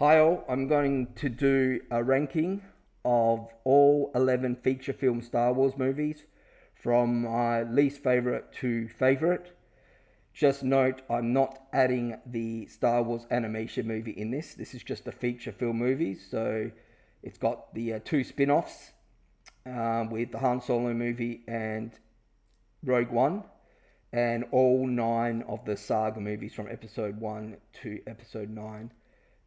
Hi all, I'm going to do a ranking of all 11 feature film Star Wars movies from my least favourite to favourite. Just note, I'm not adding the Star Wars animation movie in this. This is just a feature film movie, so it's got the two spin offs with the Han Solo movie and Rogue One, and all nine of the saga movies from episode 1 to episode 9.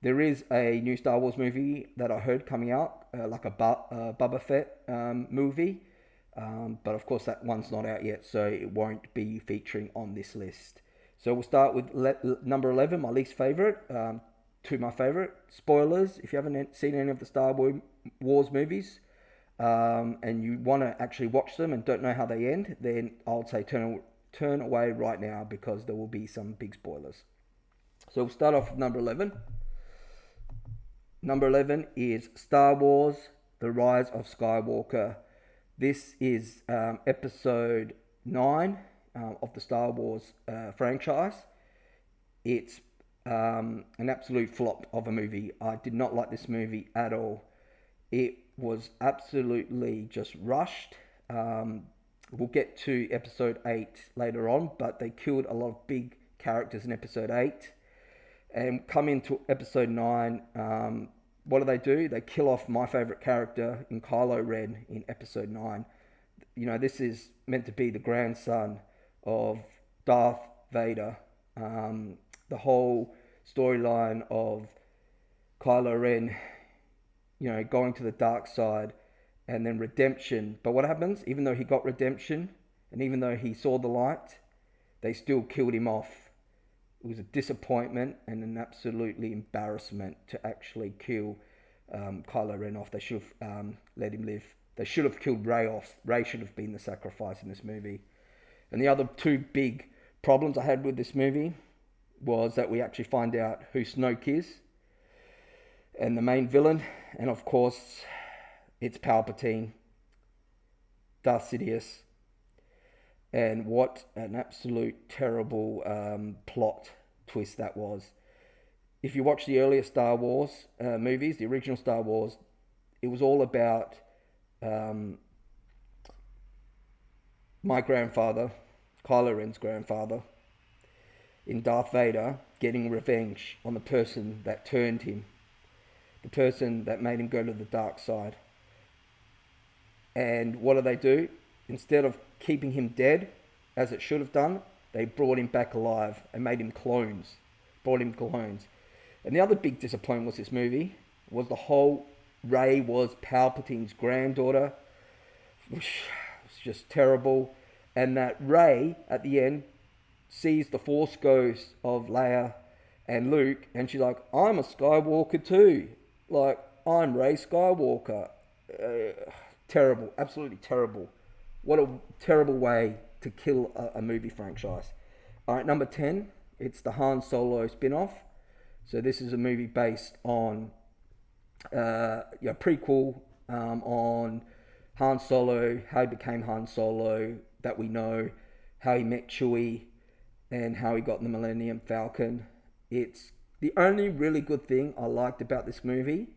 There is a new Star Wars movie that I heard coming out, like a Boba Fett movie, but of course that one's not out yet, so it won't be featuring on this list. So we'll start with number 11, my least favorite, to my favorite. Spoilers: if you haven't seen any of the Star Wars movies, and you want to actually watch them and don't know how they end, then I'll say turn away right now because there will be some big spoilers. So we'll start off with number 11. Number 11 is Star Wars: The Rise of Skywalker. This is episode 9 of the Star Wars franchise. It's an absolute flop of a movie. I did not like this movie at all. It was absolutely just rushed. We'll get to episode 8 later on, but they killed a lot of big characters in episode 8. And come into episode 9, what do? They kill off my favourite character in Kylo Ren in episode 9. You know, this is meant to be the grandson of Darth Vader. The whole storyline of Kylo Ren, you know, going to the dark side and then redemption. But what happens? Even though he got redemption and even though he saw the light, they still killed him off. It was a disappointment and an absolutely embarrassment to actually kill Kylo Ren off. They should have let him live. They should have killed Rey off. Rey should have been the sacrifice in this movie. And the other two big problems I had with this movie was that we actually find out who Snoke is and the main villain. And of course, it's Palpatine, Darth Sidious. And what an absolute terrible plot twist that was. If you watch the earlier Star Wars movies, the original Star Wars, it was all about my grandfather, Kylo Ren's grandfather, in Darth Vader, getting revenge on the person that turned him, the person that made him go to the dark side. And what do? Instead of keeping him dead, as it should have done, they brought him back alive and made him clones. And the other big disappointment was this movie was the whole Rey was Palpatine's granddaughter, which was just terrible. And that Rey, at the end, sees the Force ghost of Leia and Luke, and she's like, I'm a Skywalker too. Like, I'm Rey Skywalker. Terrible, absolutely terrible. What a terrible way to kill a movie franchise. All right, number 10, it's the Han Solo spin-off. So this is a movie based on prequel on Han Solo, how he became Han Solo, that we know, how he met Chewie, and how he got the Millennium Falcon. It's the only really good thing I liked about this movie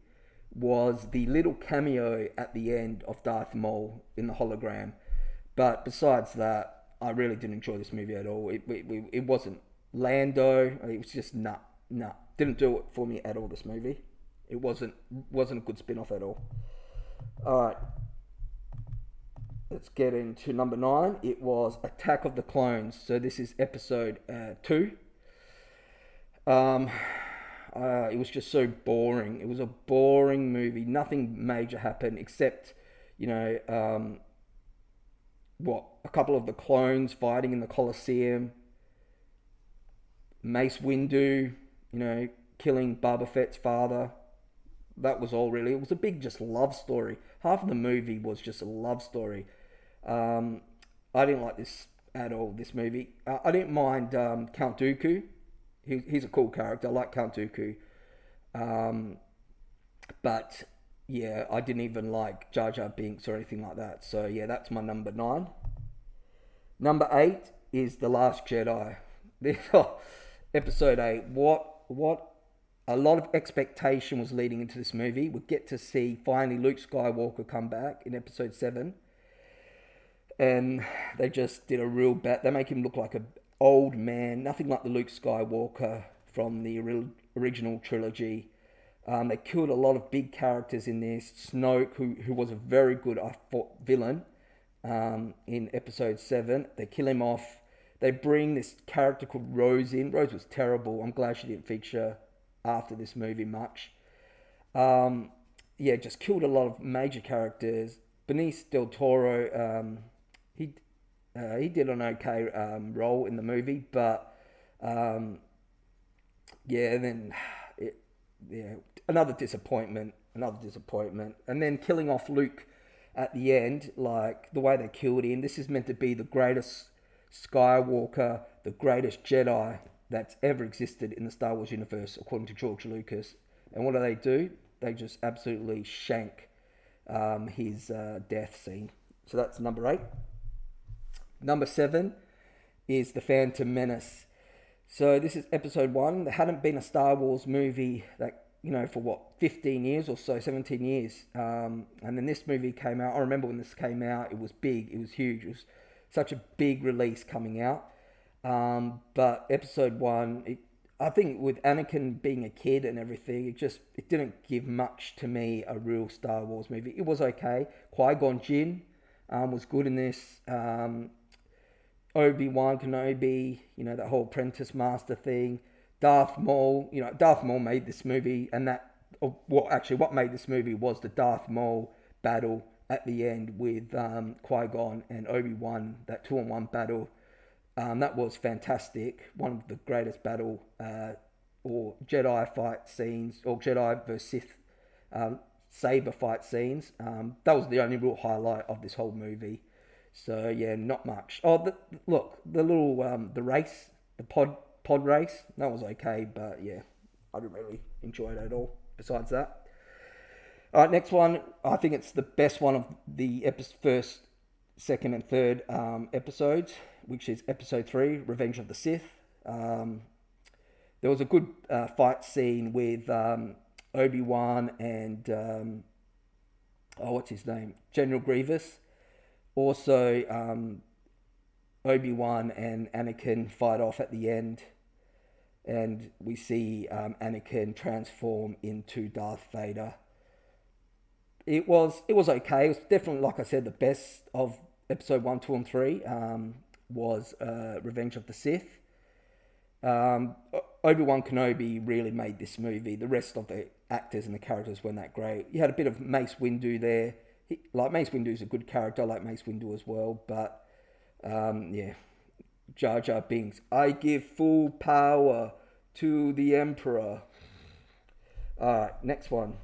was the little cameo at the end of Darth Maul in the hologram. But besides that, I really didn't enjoy this movie at all. It wasn't Lando. It was just nah. Didn't do it for me at all, this movie. It wasn't a good spin-off at all. Alright. Let's get into number 9. It was Attack of the Clones. So this is episode 2. It was just so boring. It was a boring movie. Nothing major happened except, a couple of the clones fighting in the Colosseum. Mace Windu, killing Boba Fett's father. That was all really. It was a big just love story. Half of the movie was just a love story. I didn't like this at all, this movie. I didn't mind Count Dooku. He's a cool character. I like Count Dooku. But yeah, I didn't even like Jar Jar Binks or anything like that. So yeah, that's my number 9. Number 8 is The Last Jedi. Episode 8. What a lot of expectation was leading into this movie. We get to see finally Luke Skywalker come back in episode 7. And they just did a real bad. They make him look like an old man, nothing like the Luke Skywalker from the original trilogy. They killed a lot of big characters in this. Snoke, who was a very good, I thought, villain in episode 7. They kill him off. They bring this character called Rose in. Rose was terrible. I'm glad she didn't feature after this movie much. Just killed a lot of major characters. Benicio del Toro, he did an okay role in the movie, but another disappointment. And then killing off Luke at the end, like the way they killed him. This is meant to be the greatest Skywalker, the greatest Jedi that's ever existed in the Star Wars universe, according to George Lucas. And what do? They just absolutely shank his death scene. So that's number 8. Number 7 is The Phantom Menace. So this is episode 1. There hadn't been a Star Wars movie that, for 15 years or so, 17 years. And then this movie came out. I remember when this came out, it was big, it was huge. It was such a big release coming out. But episode 1, I think with Anakin being a kid and everything, it didn't give much to me, a real Star Wars movie. It was okay. Qui-Gon Jinn was good in this. Obi-Wan Kenobi, that whole apprentice master thing. Darth Maul, Darth Maul made this movie, and what made this movie was the Darth Maul battle at the end with Qui-Gon and Obi-Wan, that 2-on-1 battle. That was fantastic. One of the greatest battle or Jedi fight scenes, or Jedi versus Sith saber fight scenes. That was the only real highlight of this whole movie. So yeah, not much. The little the race, the pod race, that was okay, but yeah, I didn't really enjoy it at all. Besides that, all right, next one. I think it's the best one of the first, second, and third episodes, which is episode 3, Revenge of the Sith. There was a good fight scene with Obi-Wan and what's his name, General Grievous. Also, Obi-Wan and Anakin fight off at the end, and we see Anakin transform into Darth Vader. It was okay. It was definitely, like I said, the best of episode 1, 2, and 3 was Revenge of the Sith. Obi-Wan Kenobi really made this movie. The rest of the actors and the characters weren't that great. You had a bit of Mace Windu there. Mace Windu's a good character. I like Mace Windu as well. But, Jar Jar Binks. I give full power to the Emperor. Alright, next one.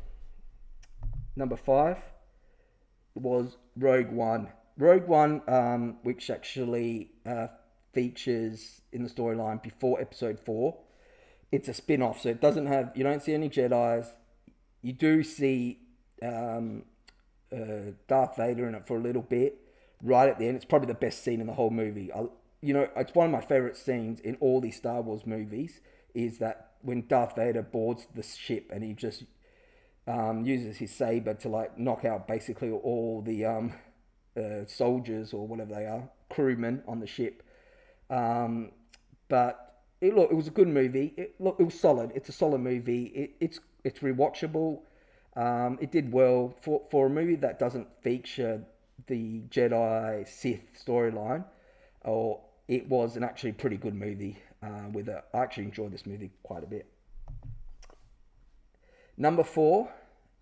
Number 5 was Rogue One. Rogue One, which actually features in the storyline before episode 4. It's a spin-off, so it doesn't have... You don't see any Jedis. You do see... Darth Vader in it for a little bit, right at the end. It's probably the best scene in the whole movie. It's one of my favorite scenes in all these Star Wars movies, is that when Darth Vader boards the ship and he just uses his saber to knock out basically all the soldiers, or whatever they are, crewmen on the ship. But it was a good movie. It was solid. It's a solid movie. It's rewatchable. It did well for a movie that doesn't feature the Jedi Sith storyline. It was an actually pretty good movie. I actually enjoyed this movie quite a bit. Number 4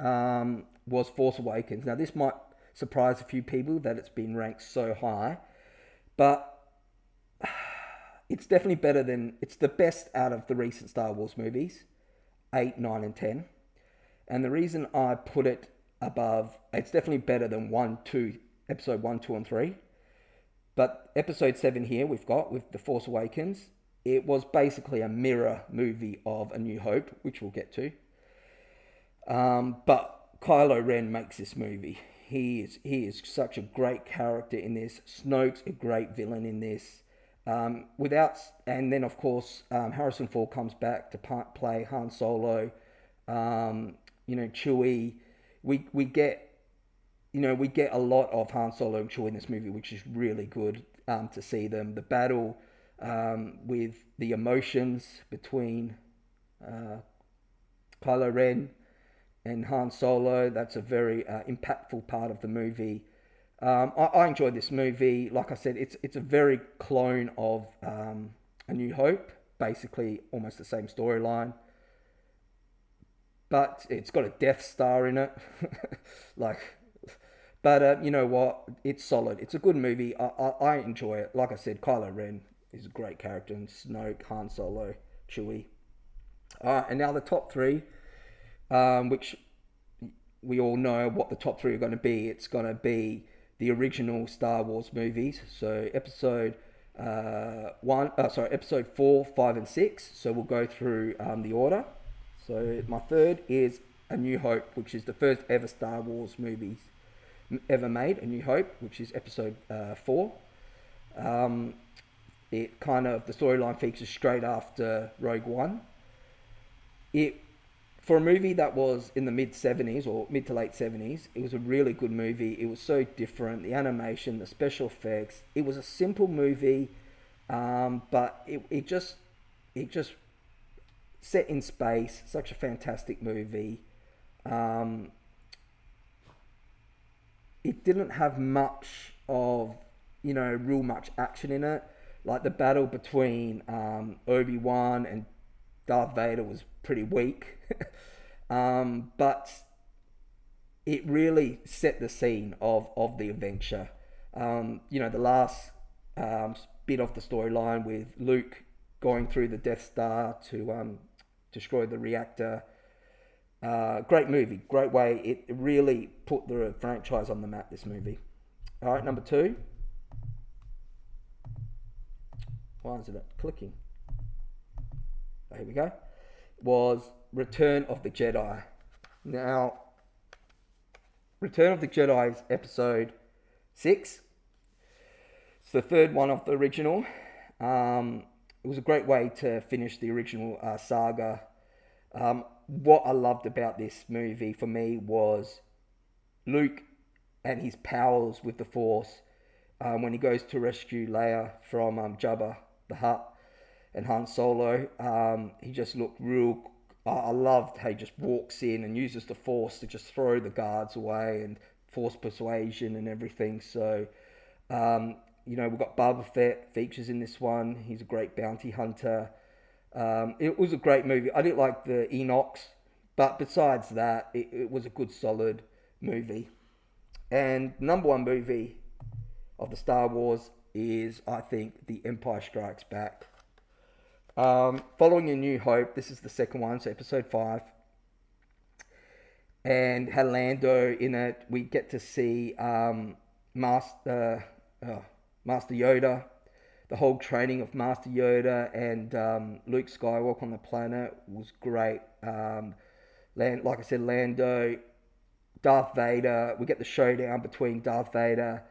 was Force Awakens. Now this might surprise a few people that it's been ranked so high, but it's definitely better than... It's the best out of the recent Star Wars movies, 8, 9, and 10. And the reason I put it above, it's definitely better than episode 1, 2, and 3. But episode 7 here we've got with The Force Awakens, it was basically a mirror movie of A New Hope, which we'll get to. But Kylo Ren makes this movie. He is such a great character in this. Snoke's a great villain in this. Without, and then of course Harrison Ford comes back to play Han Solo. Chewie. We get we get a lot of Han Solo and Chewie in this movie, which is really good to see them. The battle with the emotions between Kylo Ren and Han Solo. That's a very impactful part of the movie. I enjoyed this movie. Like I said, it's a very clone of A New Hope, basically almost the same storyline, but it's got a Death Star in it. like, but you know what? It's solid. It's a good movie. I enjoy it. Like I said, Kylo Ren is a great character, and Snoke, Han Solo, Chewie. And now the top three, which we all know what the top three are going to be. It's going to be the original Star Wars movies. So episode 4, 5, and 6. So we'll go through the order. So my third is A New Hope, which is the first ever Star Wars movies ever made. A New Hope, which is episode 4. It kind of, the storyline features straight after Rogue One. It, for a movie that was in the mid 70s or mid to late 70s, it was a really good movie. It was so different. The animation, the special effects. It was a simple movie, but it just set in space. Such a fantastic movie. It didn't have much of real much action in it. Like the battle between Obi-Wan and Darth Vader was pretty weak. But it really set the scene of the adventure. The last bit of the storyline with Luke going through the Death Star to destroy the reactor. Great movie, great way. It really put the franchise on the map, this movie. All right, number 2. Why is it clicking? Oh, here we go. Was Return of the Jedi. Now, Return of the Jedi is episode 6. It's the third one of the original. It was a great way to finish the original saga. What I loved about this movie for me was Luke and his powers with the Force. When he goes to rescue Leia from Jabba the Hutt and Han Solo, he just looked real. I loved how he just walks in and uses the Force to just throw the guards away and Force persuasion and everything. So, we've got Boba Fett features in this one. He's a great bounty hunter. It was a great movie. I didn't like the Enochs, but besides that, it was a good, solid movie. And number one movie of the Star Wars is, I think, The Empire Strikes Back. Following A New Hope, this is the second one, so episode 5. And had Lando in it. We get to see Master Yoda, the whole training of Master Yoda and Luke Skywalker on the planet was great. Like I said, Lando, Darth Vader. We get the showdown between Darth Vader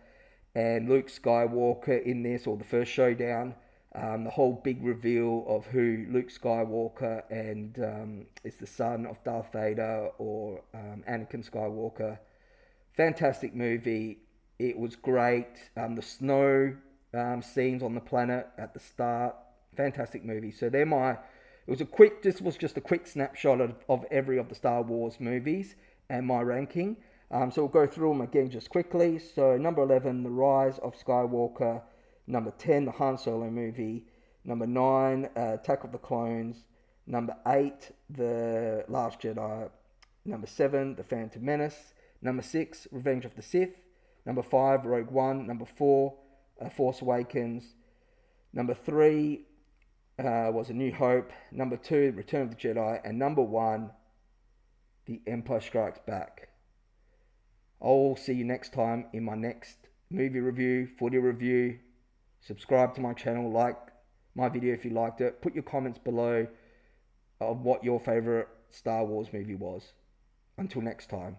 and Luke Skywalker in this, or the first showdown. The whole big reveal of who Luke Skywalker and is the son of Darth Vader or Anakin Skywalker. Fantastic movie. It was great. The snow scenes on the planet at the start. Fantastic movie. So this was just a quick snapshot of every of the Star Wars movies and my ranking. So we'll go through them again just quickly. So number 11, The Rise of Skywalker. Number 10, the Han Solo movie. Number 9, Attack of the Clones. Number 8, The Last Jedi. Number 7, The Phantom Menace. Number 6, Revenge of the Sith. Number 5, Rogue One. Number 4, Force Awakens. Number 3 was A New Hope. Number 2, Return of the Jedi. And number 1, The Empire Strikes Back. I'll see you next time in my next movie review, footy review. Subscribe to my channel, like my video if you liked it. Put your comments below of what your favorite Star Wars movie was. Until next time.